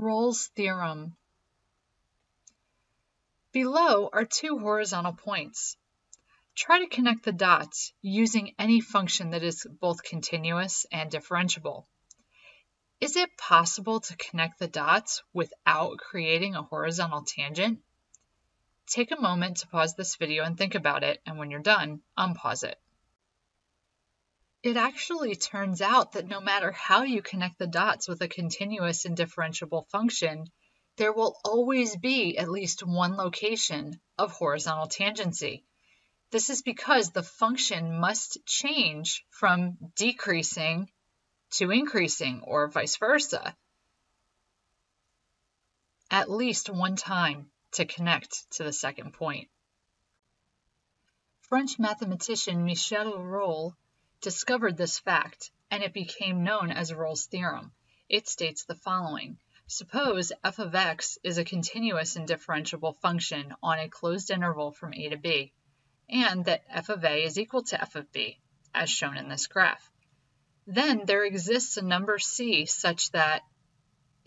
Rolle's theorem. Below are two horizontal points. Try to connect the dots using any function that is both continuous and differentiable. Is it possible to connect the dots without creating a horizontal tangent? Take a moment to pause this video and think about it, and when you're done, unpause it. It actually turns out that no matter how you connect the dots with a continuous and differentiable function, there will always be at least one location of horizontal tangency. This is because the function must change from decreasing to increasing, or vice versa, at least one time to connect to the second point. French mathematician Michel Rolle discovered this fact, and it became known as Rolle's theorem. It states the following. Suppose f of x is a continuous and differentiable function on a closed interval from a to b, and that f of a is equal to f of b, as shown in this graph. Then there exists a number c such that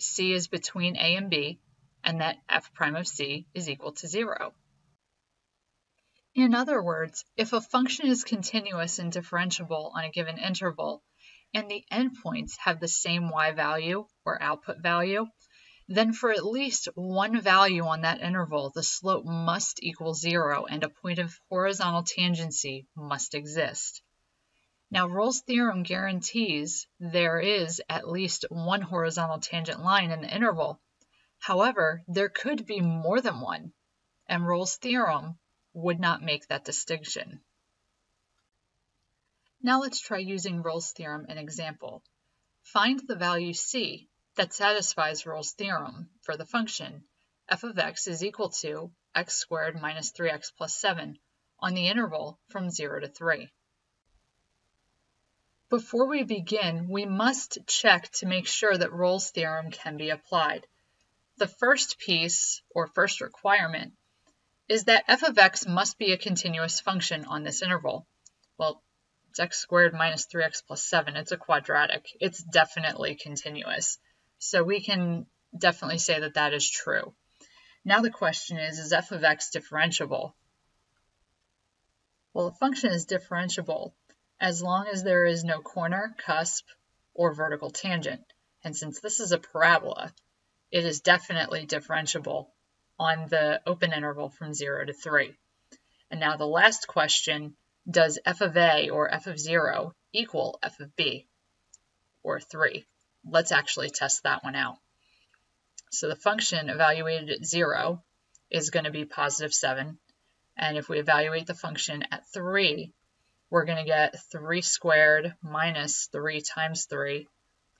c is between a and b, and that f prime of c is equal to 0. In other words, if a function is continuous and differentiable on a given interval, and the endpoints have the same y value or output value, then for at least one value on that interval, the slope must equal 0 and a point of horizontal tangency must exist. Now, Rolle's theorem guarantees there is at least one horizontal tangent line in the interval. However, there could be more than one, and Rolle's theorem would not make that distinction. Now let's try using Rolle's theorem in example. Find the value c that satisfies Rolle's theorem for the function f of x is equal to x squared minus 3x plus 7 on the interval from 0 to 3. Before we begin, we must check to make sure that Rolle's theorem can be applied. The first piece, or first requirement, is that f of x must be a continuous function on this interval. Well, it's x squared minus 3x plus 7. It's a quadratic. It's definitely continuous. So we can definitely say that that is true. Now the question is f of x differentiable? Well, a function is differentiable as long as there is no corner, cusp, or vertical tangent. And since this is a parabola, it is definitely differentiable on the open interval from 0 to 3. And now the last question, does f of a or f of 0 equal f of b or 3? Let's actually test that one out. So the function evaluated at 0 is going to be positive 7. And if we evaluate the function at 3, we're going to get 3 squared minus 3 times 3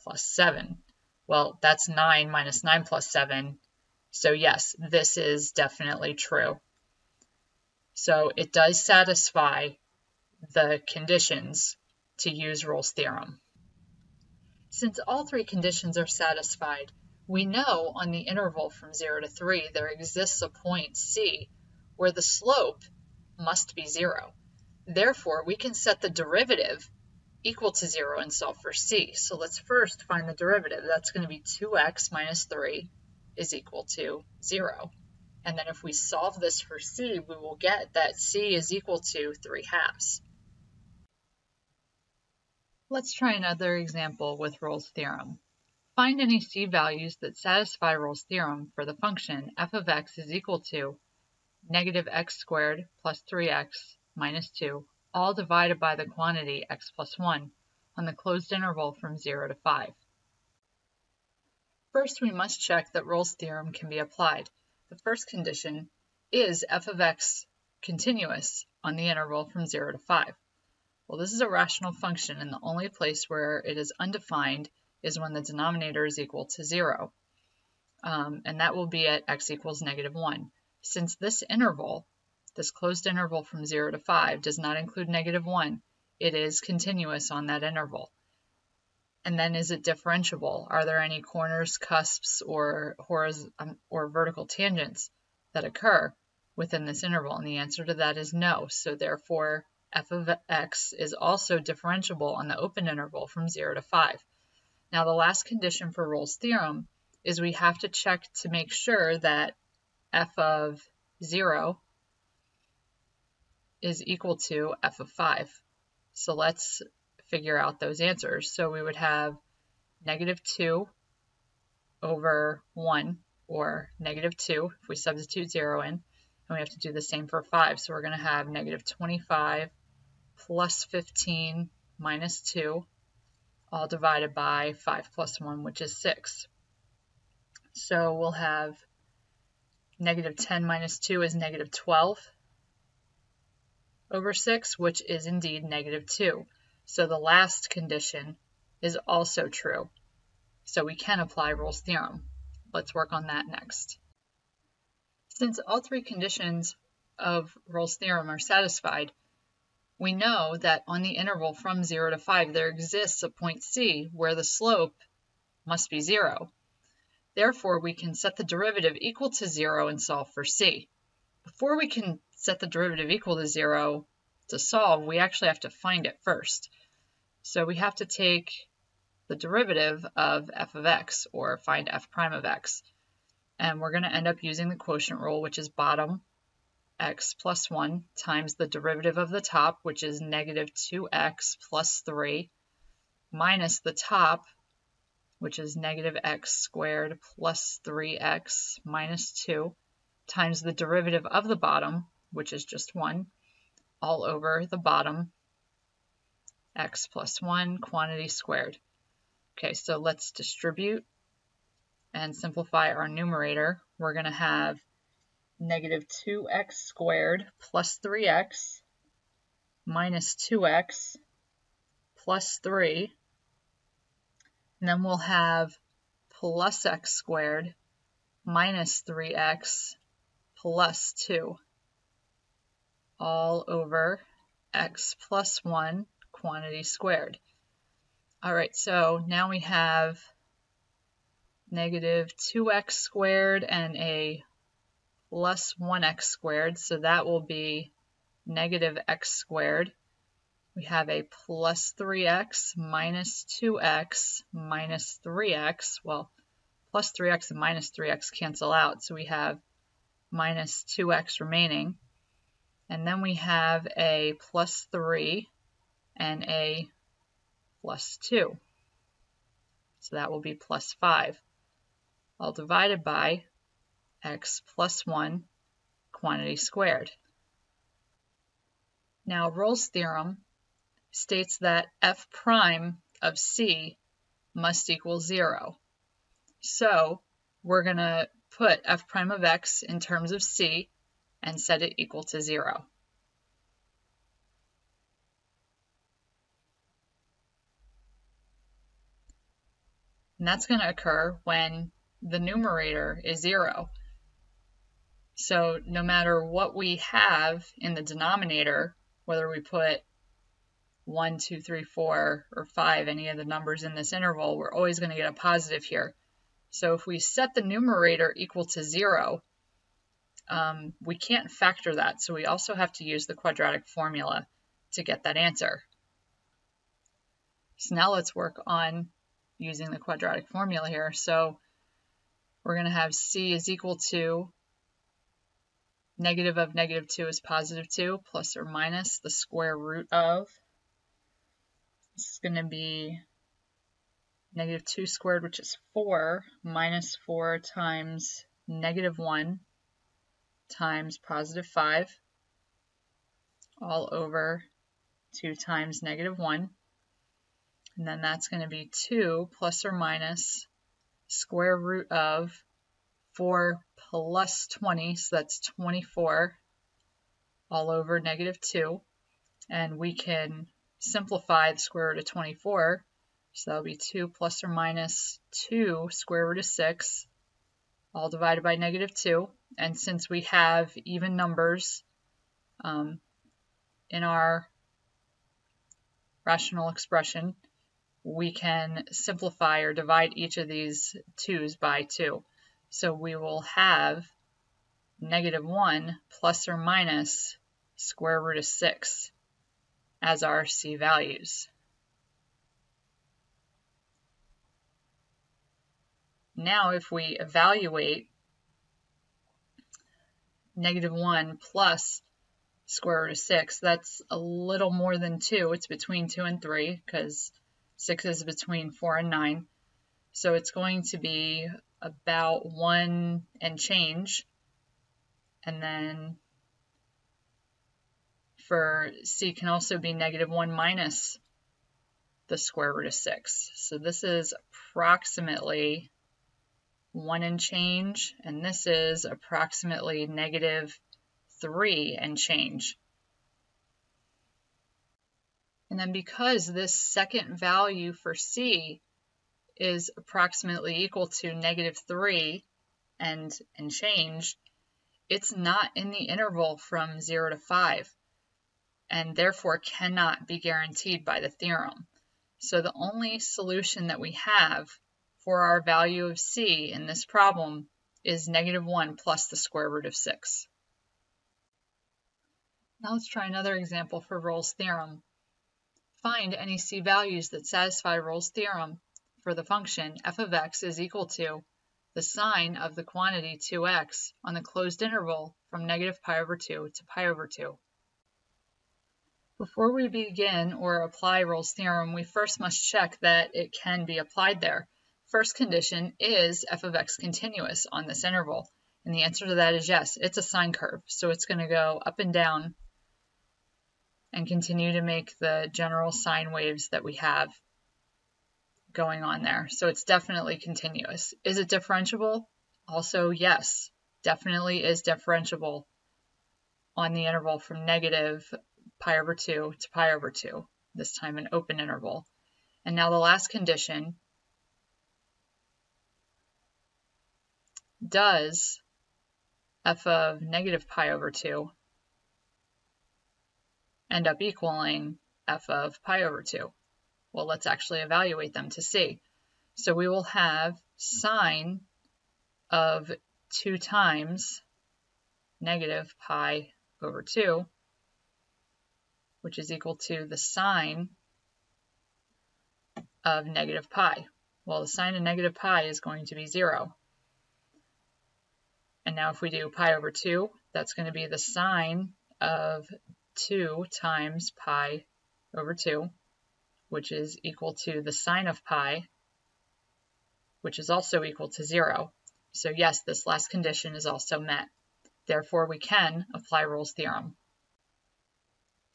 plus 7. Well, that's 9 minus 9 plus 7. So yes, this is definitely true. So it does satisfy the conditions to use Rolle's theorem. Since all three conditions are satisfied, we know on the interval from 0 to 3 there exists a point c where the slope must be 0. Therefore, we can set the derivative equal to 0 and solve for c. So let's first find the derivative. That's going to be 2x minus 3 is equal to 0. And then if we solve this for c, we will get that c is equal to 3/2. Let's try another example with Rolle's theorem. Find any c values that satisfy Rolle's theorem for the function f of x is equal to negative x squared plus 3x minus 2, all divided by the quantity x plus 1 on the closed interval from 0 to 5. First, we must check that Rolle's theorem can be applied. The first condition is f of x continuous on the interval from 0 to 5. Well, this is a rational function, and the only place where it is undefined is when the denominator is equal to 0. And that will be at x equals negative 1. Since this interval, this closed interval from 0 to 5, does not include negative 1, it is continuous on that interval. And then is it differentiable? Are there any corners, cusps, or vertical tangents that occur within this interval? And the answer to that is no. So therefore, f of x is also differentiable on the open interval from 0 to 5. Now the last condition for Rolle's theorem is we have to check to make sure that f of 0 is equal to f of 5. So let's figure out those answers. So we would have negative 2 over 1, or negative 2 if we substitute 0 in, and we have to do the same for 5. So we're going to have negative 25 plus 15 minus 2, all divided by 5 plus 1, which is 6. So we'll have negative 10 minus 2 is negative 12 over 6, which is indeed negative 2. So the last condition is also true. So we can apply Rule's theorem. Let's work on that next. Since all three conditions of Rule's theorem are satisfied, we know that on the interval from 0 to 5 there exists a point C where the slope must be 0. Therefore, we can set the derivative equal to 0 and solve for C. Before we can set the derivative equal to 0 to solve, we actually have to find it first. So we have to take the derivative of f of x, or find f prime of x. And we're going to end up using the quotient rule, which is bottom x plus 1 times the derivative of the top, which is negative 2x plus 3, minus the top, which is negative x squared plus 3x minus 2, times the derivative of the bottom, which is just 1, all over the bottom x plus 1 quantity squared. Okay, so let's distribute and simplify our numerator. We're going to have negative 2x squared plus 3x minus 2x plus 3. And then we'll have plus x squared minus 3x plus 2, all over x plus 1 quantity squared. All right, so now we have negative 2x squared and a plus 1x squared, so that will be negative x squared. We have a plus 3x minus 2x minus 3x. Well, plus 3x and minus 3x cancel out, so we have minus 2x remaining. And then we have a plus 3 and a plus 2. So that will be plus 5, all divided by x plus 1 quantity squared. Now, Rule's theorem states that f prime of C must equal 0. So we're going to put f prime of x in terms of C and set it equal to 0. And that's going to occur when the numerator is 0. So no matter what we have in the denominator, whether we put 1, 2, 3, 4, or 5, any of the numbers in this interval, we're always going to get a positive here. So if we set the numerator equal to 0, we can't factor that. So we also have to use the quadratic formula to get that answer. So now let's work on using the quadratic formula here. So we're going to have C is equal to negative of negative 2 is positive 2, plus or minus the square root of. This is going to be negative 2 squared, which is 4, minus 4 times negative 1 times positive 5, all over 2 times negative 1. And then that's going to be 2 plus or minus square root of 4 plus 20, so that's 24, all over negative 2. And we can simplify the square root of 24, so that'll be 2 plus or minus 2 square root of 6, all divided by negative 2. And since we have even numbers in our rational expression, we can simplify or divide each of these 2's by 2. So we will have negative 1 plus or minus square root of 6 as our C values. now if we evaluate -1 plus square root of 6, that's a little more than 2. It's between 2 and 3 because 6 is between 4 and 9. So it's going to be about 1 and change. And then for C can also be -1 minus the square root of 6. So this is approximately 1 and change, and this is approximately -3 and change. And then because this second value for C is approximately equal to -3 and change, it's not in the interval from 0 to 5, and therefore cannot be guaranteed by the theorem. So the only solution that we have for our value of C in this problem is -1 plus the square root of 6. Now let's try another example for Rolle's theorem. Find any C values that satisfy Rolle's theorem for the function f of x is equal to the sine of the quantity 2x on the closed interval from -π/2 to π/2. Before we begin or apply Rolle's theorem, we first must check that it can be applied there. First condition is f of x continuous on this interval, and the answer to that is yes. It's a sine curve, so it's going to go up and down and continue to make the general sine waves that we have going on there. So it's definitely continuous. Is it differentiable? Also, yes, definitely is differentiable on the interval from -π/2 to π/2, this time an open interval. And now the last condition, does f of -π/2 end up equaling f of π/2? Well, let's actually evaluate them to see. So we will have sine of 2 times -π/2, which is equal to the sine of -π. Well, the sine of -π is going to be 0. And now if we do π/2, that's going to be the sine of 2 times π/2, which is equal to the sine of π, which is also equal to 0. So yes, this last condition is also met. Therefore, we can apply Rolle's theorem.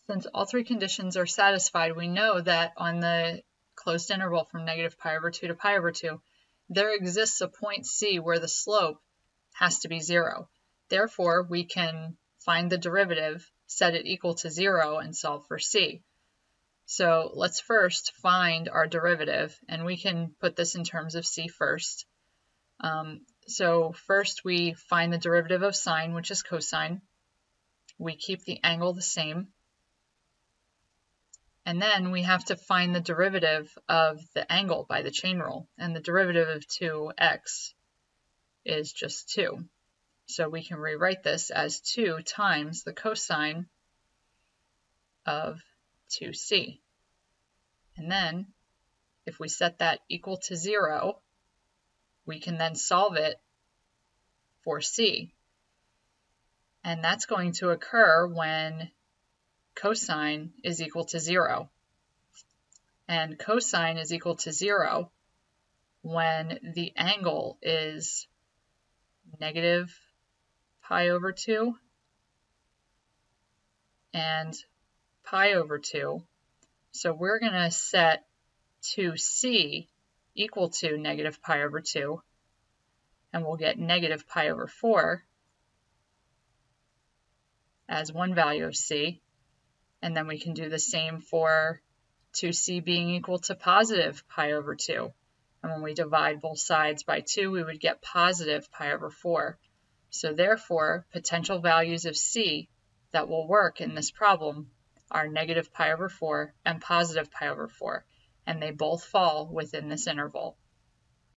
Since all three conditions are satisfied, we know that on the closed interval from -π/2 to π/2, there exists a point C where the slope has to be 0. Therefore, we can find the derivative, set it equal to 0, and solve for C. So let's first find our derivative, and we can put this in terms of C first. So first we find the derivative of sine, which is cosine. We keep the angle the same. And then we have to find the derivative of the angle by the chain rule. And the derivative of 2x is just 2. So we can rewrite this as 2 times the cosine of 2c. And then if we set that equal to 0, we can then solve it for c. And that's going to occur when cosine is equal to 0. And cosine is equal to 0 when the angle is -π/2 and π/2. So we're going to set 2c equal to -π/2, and we'll get -π/4 as one value of c. And then we can do the same for 2c being equal to +π/2. And when we divide both sides by 2, we would get +π/4. So therefore, potential values of c that will work in this problem are -π/4 and +π/4, and they both fall within this interval.